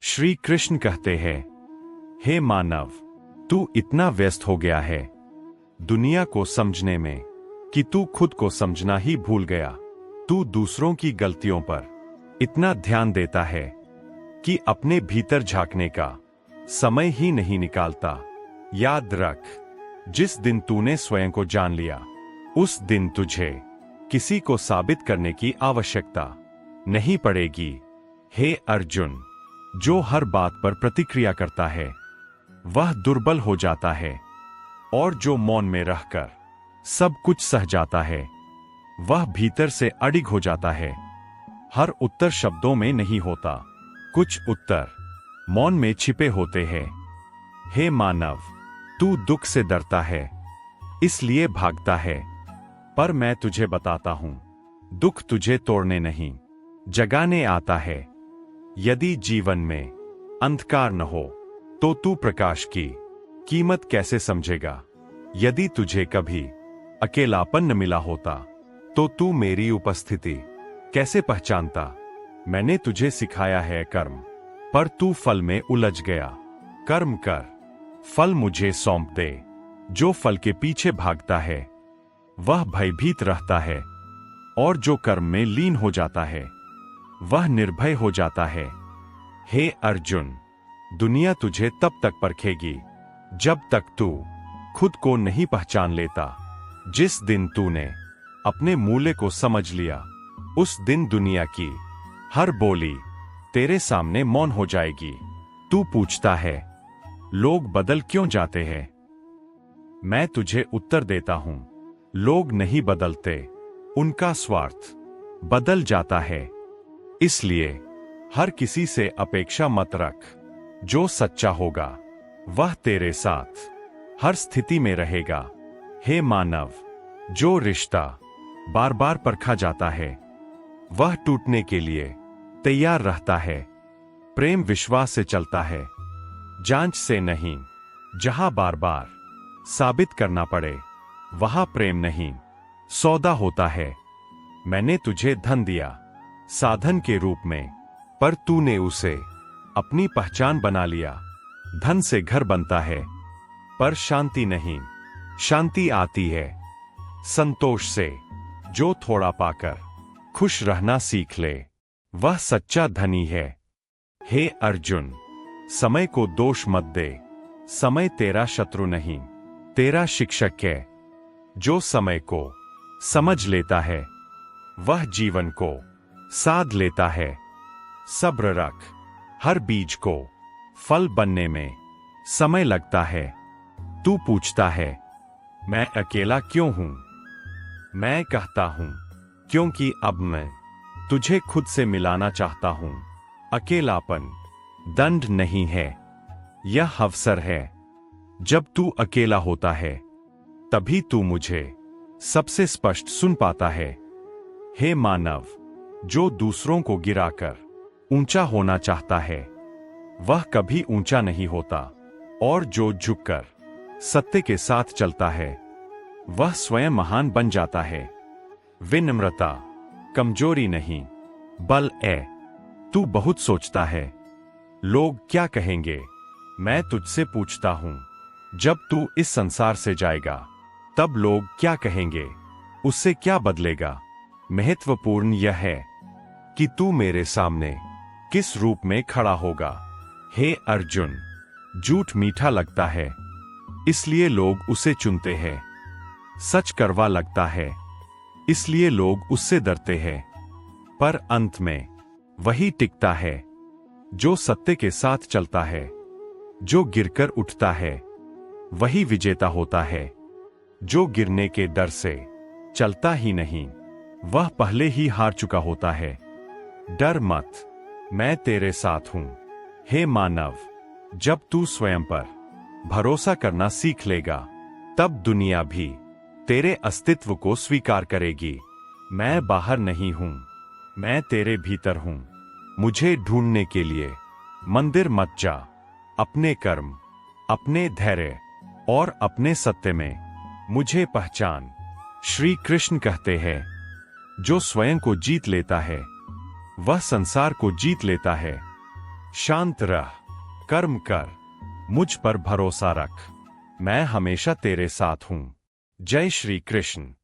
श्री कृष्ण कहते हैं, हे मानव, तू इतना व्यस्त हो गया है दुनिया को समझने में कि तू खुद को समझना ही भूल गया। तू दूसरों की गलतियों पर इतना ध्यान देता है कि अपने भीतर झांकने का समय ही नहीं निकालता। याद रख, जिस दिन तूने स्वयं को जान लिया, उस दिन तुझे किसी को साबित करने की आवश्यकता नहीं पड़ेगी। हे अर्जुन, जो हर बात पर प्रतिक्रिया करता है वह दुर्बल हो जाता है, और जो मौन में रहकर सब कुछ सह जाता है वह भीतर से अडिग हो जाता है। हर उत्तर शब्दों में नहीं होता, कुछ उत्तर मौन में छिपे होते हैं। हे मानव, तू दुख से डरता है, इसलिए भागता है, पर मैं तुझे बताता हूं, दुख तुझे तोड़ने नहीं, जगाने आता है। यदि जीवन में अंधकार न हो तो तू प्रकाश की कीमत कैसे समझेगा? यदि तुझे कभी अकेलापन न मिला होता तो तू मेरी उपस्थिति कैसे पहचानता? मैंने तुझे सिखाया है कर्म, पर तू फल में उलझ गया। कर्म कर, फल मुझे सौंप दे। जो फल के पीछे भागता है वह भयभीत रहता है, और जो कर्म में लीन हो जाता है वह निर्भय हो जाता है। हे अर्जुन, दुनिया तुझे तब तक परखेगी जब तक तू खुद को नहीं पहचान लेता। जिस दिन तूने अपने मूल्य को समझ लिया, उस दिन दुनिया की हर बोली तेरे सामने मौन हो जाएगी। तू पूछता है, लोग बदल क्यों जाते हैं? मैं तुझे उत्तर देता हूं, लोग नहीं बदलते, उनका स्वार्थ बदल जाता है। इसलिए हर किसी से अपेक्षा मत रख। जो सच्चा होगा वह तेरे साथ हर स्थिति में रहेगा। हे मानव, जो रिश्ता बार बार परखा जाता है वह टूटने के लिए तैयार रहता है। प्रेम विश्वास से चलता है, जांच से नहीं। जहां बार बार साबित करना पड़े वहां प्रेम नहीं, सौदा होता है। मैंने तुझे धन दिया साधन के रूप में, पर तूने उसे अपनी पहचान बना लिया। धन से घर बनता है, पर शांति नहीं। शांति आती है संतोष से। जो थोड़ा पाकर खुश रहना सीख ले वह सच्चा धनी है। हे अर्जुन, समय को दोष मत दे। समय तेरा शत्रु नहीं, तेरा शिक्षक है। जो समय को समझ लेता है वह जीवन को साध लेता है। सब्र रख, हर बीज को फल बनने में समय लगता है। तू पूछता है, मैं अकेला क्यों हूं? मैं कहता हूं, क्योंकि अब मैं तुझे खुद से मिलाना चाहता हूं। अकेलापन दंड नहीं है, यह अवसर है। जब तू अकेला होता है तभी तू मुझे सबसे स्पष्ट सुन पाता है। हे मानव, जो दूसरों को गिराकर ऊंचा होना चाहता है वह कभी ऊंचा नहीं होता, और जो झुककर सत्य के साथ चलता है वह स्वयं महान बन जाता है। विनम्रता कमजोरी नहीं, बल है। तू बहुत सोचता है, लोग क्या कहेंगे? मैं तुझसे पूछता हूं, जब तू इस संसार से जाएगा तब लोग क्या कहेंगे? उससे क्या बदलेगा? महत्वपूर्ण यह है कि तू मेरे सामने किस रूप में खड़ा होगा। हे अर्जुन, झूठ मीठा लगता है, इसलिए लोग उसे चुनते हैं। सच कड़वा लगता है, इसलिए लोग उससे डरते हैं। पर अंत में वही टिकता है जो सत्य के साथ चलता है। जो गिरकर उठता है वही विजेता होता है। जो गिरने के डर से चलता ही नहीं वह पहले ही हार चुका होता है। डर मत, मैं तेरे साथ हूं। हे मानव, जब तू स्वयं पर भरोसा करना सीख लेगा तब दुनिया भी तेरे अस्तित्व को स्वीकार करेगी। मैं बाहर नहीं हूं, मैं तेरे भीतर हूं। मुझे ढूंढने के लिए मंदिर मत जा। अपने कर्म, अपने धैर्य और अपने सत्य में मुझे पहचान। श्री कृष्ण कहते हैं, जो स्वयं को जीत लेता है वह संसार को जीत लेता है। शांत रह, कर्म कर, मुझ पर भरोसा रख, मैं हमेशा तेरे साथ हूं। जय श्री कृष्ण।